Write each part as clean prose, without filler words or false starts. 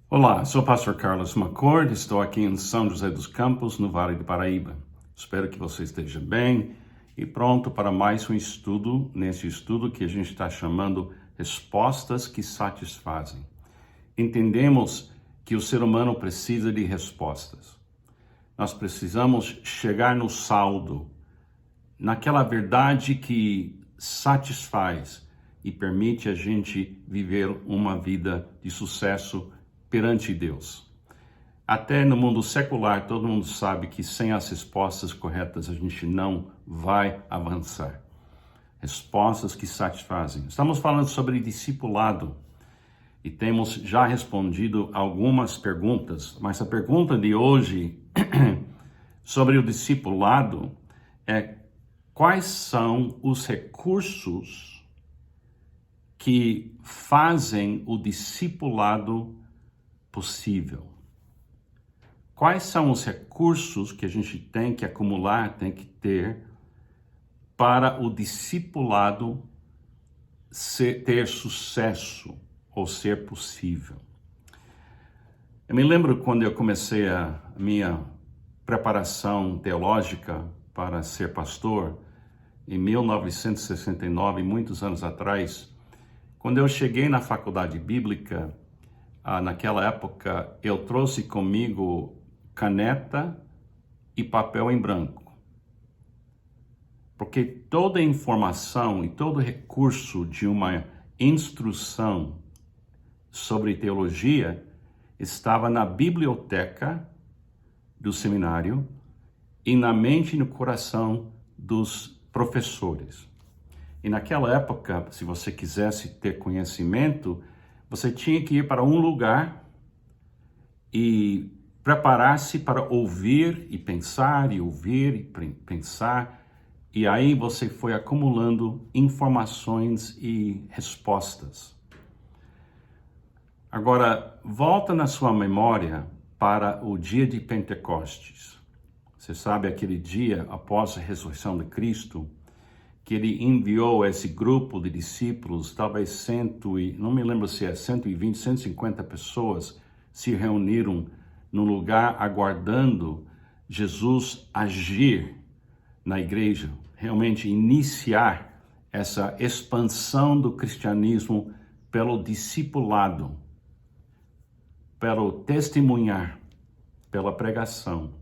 Olá, sou o pastor Carlos McCord, estou aqui em São José dos Campos, no Vale do Paraíba. Espero que você esteja bem e pronto para mais um estudo, nesse estudo que a gente está chamando Respostas que Satisfazem. Entendemos que o ser humano precisa de respostas. Nós precisamos chegar no saldo, naquela verdade que satisfaz e permite a gente viver uma vida de sucesso perante Deus. Até no mundo secular, todo mundo sabe que sem as respostas corretas a gente não vai avançar. Respostas que satisfazem. Estamos falando sobre discipulado e temos já respondido algumas perguntas, mas a pergunta de hoje sobre o discipulado é: quais são os recursos que fazem o discipulado possível? Quais são os recursos que a gente tem que acumular, tem que ter para o discipulado ter sucesso ou ser possível? Eu me lembro quando eu comecei a minha preparação teológica para ser pastor, em 1969, muitos anos atrás, quando eu cheguei na faculdade bíblica, naquela época eu trouxe comigo caneta e papel em branco. Porque toda informação e todo recurso de uma instrução sobre teologia estava na biblioteca do seminário e na mente e no coração dos professores. E naquela época, se você quisesse ter conhecimento, você tinha que ir para um lugar e preparar-se para ouvir e pensar, e ouvir e pensar, e aí você foi acumulando informações e respostas. Agora, volta na sua memória para o dia de Pentecostes. Você sabe aquele dia após a ressurreição de Cristo, que ele enviou esse grupo de discípulos, talvez não me lembro se é 120, 150 pessoas, se reuniram num lugar aguardando Jesus agir na igreja, realmente iniciar essa expansão do cristianismo pelo discipulado, pelo testemunhar, pela pregação.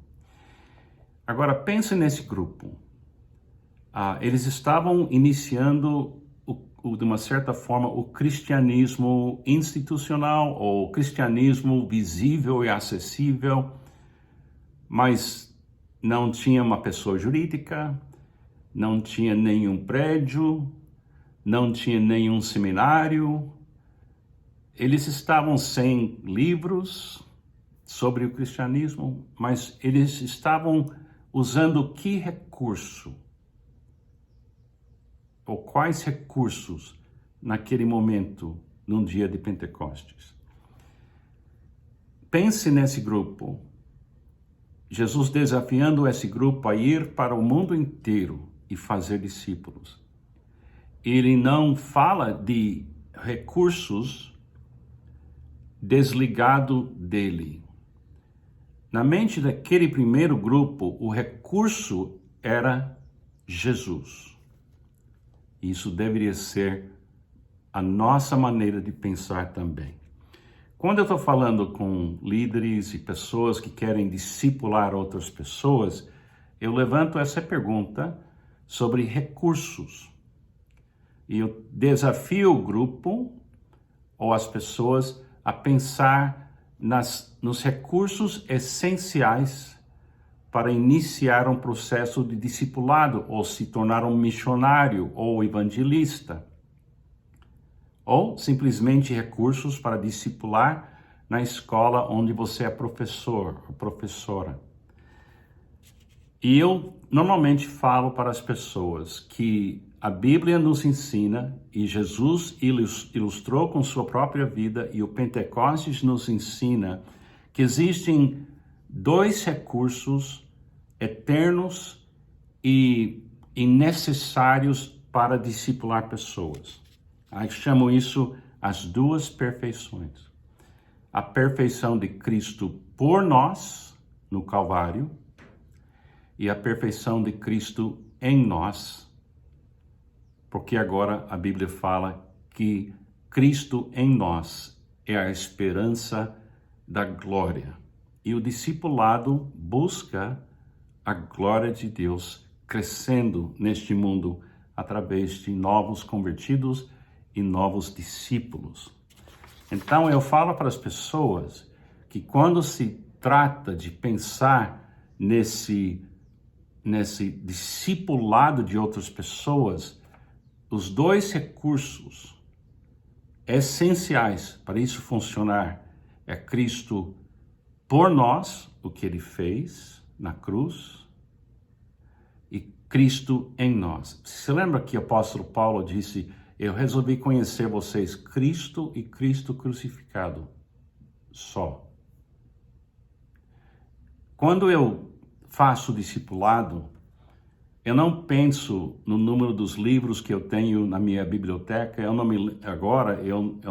Agora pense nesse grupo. Eles estavam iniciando, de uma certa forma, o cristianismo institucional, ou cristianismo visível e acessível, mas não tinha uma pessoa jurídica, não tinha nenhum prédio, não tinha nenhum seminário. Eles estavam sem livros sobre o cristianismo, mas eles estavam usando que recurso? Ou quais recursos naquele momento, num dia de Pentecostes? Pense nesse grupo. Jesus desafiando esse grupo a ir para o mundo inteiro e fazer discípulos. Ele não fala de recursos desligado dele. Na mente daquele primeiro grupo, o recurso era Jesus. Isso deveria ser a nossa maneira de pensar também. Quando eu estou falando com líderes e pessoas que querem discipular outras pessoas, eu levanto essa pergunta sobre recursos. E eu desafio o grupo ou as pessoas a pensar nos recursos essenciais para iniciar um processo de discipulado, ou se tornar um missionário ou evangelista, ou simplesmente recursos para discipular na escola onde você é professor ou professora. E eu normalmente falo para as pessoas que a Bíblia nos ensina, e Jesus ilustrou com sua própria vida, e o Pentecostes nos ensina, que existem dois recursos eternos e necessários para discipular pessoas. Eu chamo isso as duas perfeições. a perfeição de Cristo por nós no Calvário e a perfeição de Cristo em nós, porque agora a Bíblia fala que Cristo em nós é a esperança da glória. E o discipulado busca a glória de Deus crescendo neste mundo através de novos convertidos e novos discípulos. Então eu falo para as pessoas que quando se trata de pensar nesse discipulado de outras pessoas, os dois recursos essenciais para isso funcionar é Cristo por nós, o que ele fez na cruz, e Cristo em nós. Você lembra que o apóstolo Paulo disse: eu resolvi conhecer vocês, Cristo e Cristo crucificado só. Quando eu faço discipulado, eu não penso no número dos livros que eu tenho na minha biblioteca. Eu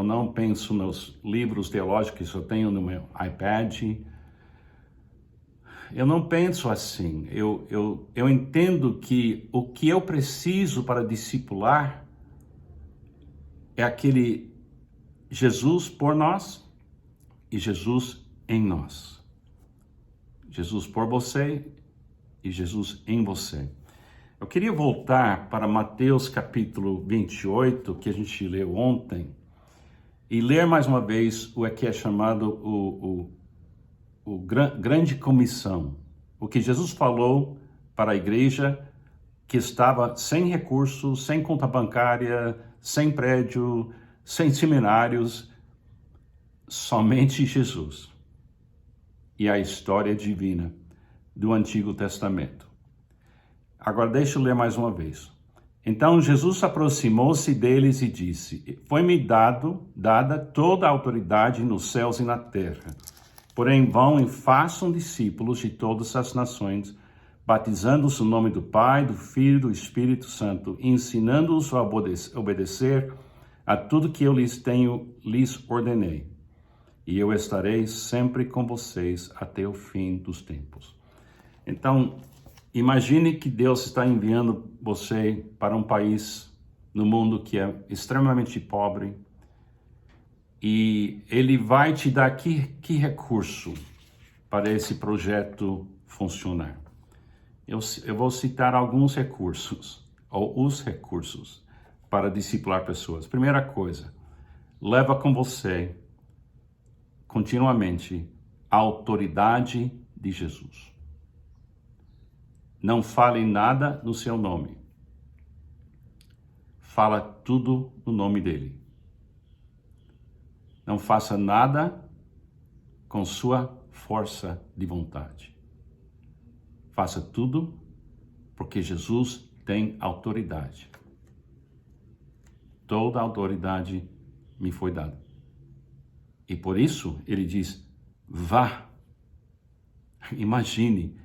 não penso nos livros teológicos que eu tenho no meu iPad. Eu não penso assim. Eu entendo que o que eu preciso para discipular é aquele Jesus por nós e Jesus em nós. Jesus por você e Jesus em você. Eu queria voltar para Mateus capítulo 28, que a gente leu ontem, e ler mais uma vez o que é chamado Grande Comissão. O que Jesus falou para a igreja que estava sem recursos, sem conta bancária, sem prédio, sem seminários, somente Jesus. E a história divina do Antigo Testamento. Agora deixa eu ler mais uma vez. Então Jesus aproximou-se deles e disse: foi-me dada toda a autoridade nos céus e na terra. Porém vão e façam discípulos de todas as nações, batizando-os no nome do Pai, do Filho e do Espírito Santo, ensinando-os a obedecer a tudo que eu lhes ordenei. E eu estarei sempre com vocês até o fim dos tempos. Então, imagine que Deus está enviando você para um país no mundo que é extremamente pobre e Ele vai te dar que recurso para esse projeto funcionar. Eu vou citar alguns recursos, ou os recursos, para discipular pessoas. Primeira coisa, leva com você continuamente a autoridade de Jesus. Não fale nada no seu nome. Fala tudo no nome dele. Não faça nada com sua força de vontade. Faça tudo porque Jesus tem autoridade. Toda a autoridade me foi dada. E por isso ele diz: vá. Imagine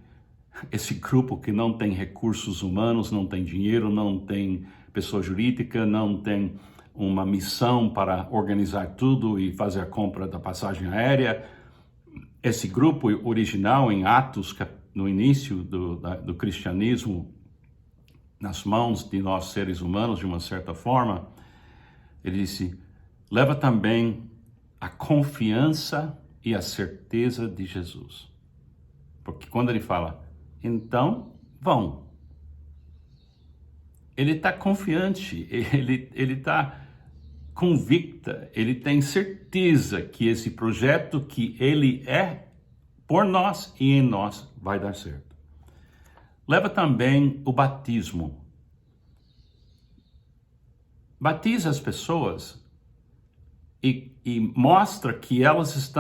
esse grupo que não tem recursos humanos, não tem dinheiro, não tem pessoa jurídica, não tem uma missão para organizar tudo e fazer a compra da passagem aérea. Esse grupo original em Atos, no início do cristianismo, nas mãos de nós seres humanos, de uma certa forma, ele disse: leva também a confiança e a certeza de Jesus. Porque quando ele fala, então vão, ele está confiante, ele está convicta, ele tem certeza que esse projeto que ele é por nós e em nós vai dar certo. Leva também o batismo. Batiza as pessoas e mostra que elas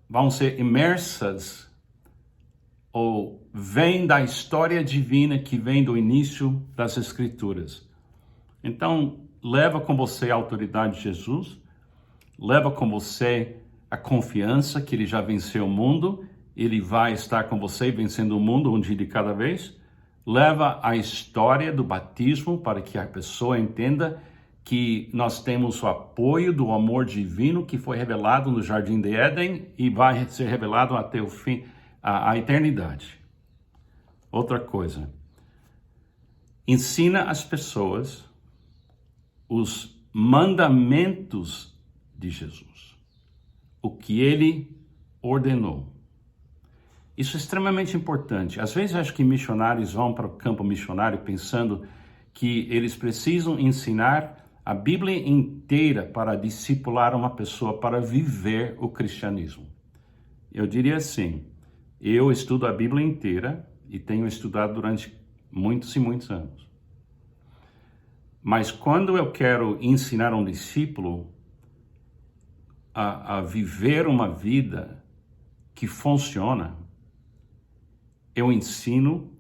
vão ser imersas ou vêm da história divina que vem do início das Escrituras. Então, leva com você a autoridade de Jesus, leva com você a confiança que ele já venceu o mundo, ele vai estar com você vencendo o mundo um dia de cada vez. Leva a história do batismo para que a pessoa entenda que nós temos o apoio do amor divino que foi revelado no Jardim de Éden e vai ser revelado até o fim, a eternidade. Outra coisa, ensina as pessoas os mandamentos de Jesus, o que ele ordenou. Isso é extremamente importante. Às vezes eu acho que missionários vão para o campo missionário pensando que eles precisam ensinar a Bíblia inteira para discipular uma pessoa para viver o cristianismo. Eu diria assim, eu estudo a Bíblia inteira e tenho estudado durante muitos e muitos anos. Mas quando eu quero ensinar um discípulo a viver uma vida que funciona, eu ensino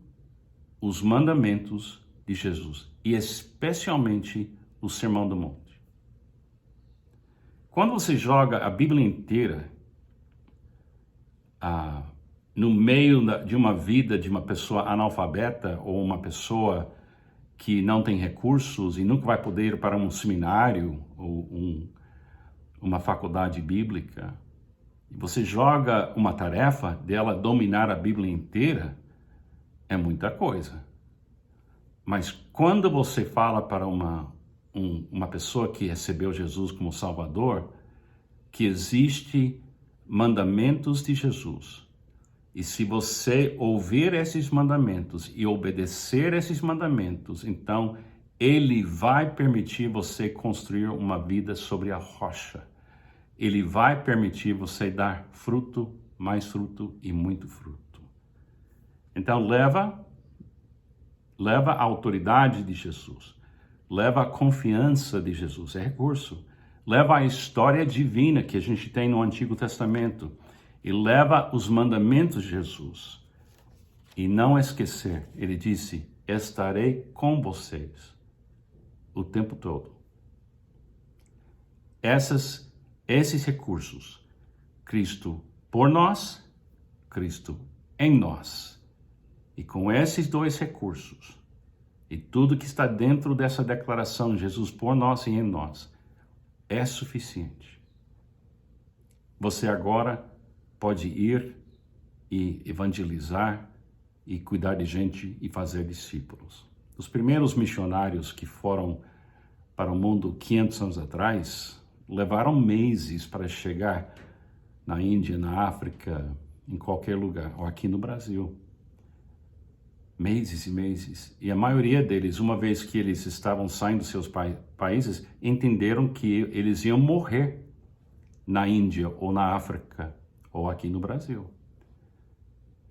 os mandamentos de Jesus e especialmente o Sermão do Monte. Quando você joga a Bíblia inteira no meio de uma vida de uma pessoa analfabeta ou uma pessoa que não tem recursos e nunca vai poder ir para um seminário ou uma faculdade bíblica, e você joga uma tarefa dela dominar a Bíblia inteira, é muita coisa. Mas quando você fala para uma pessoa que recebeu Jesus como Salvador, que existe mandamentos de Jesus, e se você ouvir esses mandamentos e obedecer esses mandamentos, então ele vai permitir você construir uma vida sobre a rocha. Ele vai permitir você dar fruto, mais fruto e muito fruto. Então leva a autoridade de Jesus. Leva a confiança de Jesus, é recurso. Leva a história divina que a gente tem no Antigo Testamento. E leva os mandamentos de Jesus. E não esquecer, ele disse, estarei com vocês o tempo todo. Esses recursos, Cristo por nós, Cristo em nós. E com esses dois recursos, e tudo que está dentro dessa declaração, Jesus por nós e em nós, é suficiente. Você agora pode ir e evangelizar e cuidar de gente e fazer discípulos. Os primeiros missionários que foram para o mundo 500 anos atrás levaram meses para chegar na Índia, na África, em qualquer lugar, ou aqui no Brasil. Meses e meses. E a maioria deles, uma vez que eles estavam saindo dos seus países, entenderam que eles iam morrer na Índia ou na África ou aqui no Brasil.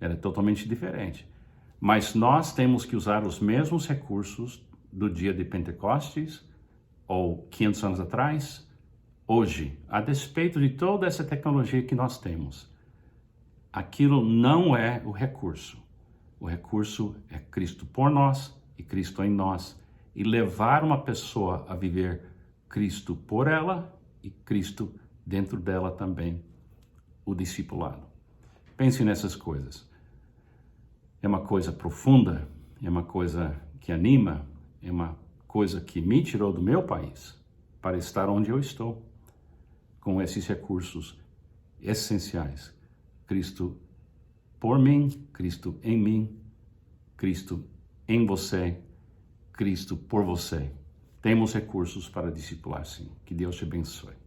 Era totalmente diferente. Mas nós temos que usar os mesmos recursos do dia de Pentecostes ou 500 anos atrás, hoje, a despeito de toda essa tecnologia que nós temos. Aquilo não é o recurso. O recurso é Cristo por nós e Cristo em nós. E levar uma pessoa a viver Cristo por ela e Cristo dentro dela também, o discipulado. Pense nessas coisas. É uma coisa profunda, é uma coisa que anima, é uma coisa que me tirou do meu país para estar onde eu estou, com esses recursos essenciais. Cristo por mim, Cristo em mim, Cristo em você, Cristo por você. Temos recursos para discipular, sim. Que Deus te abençoe.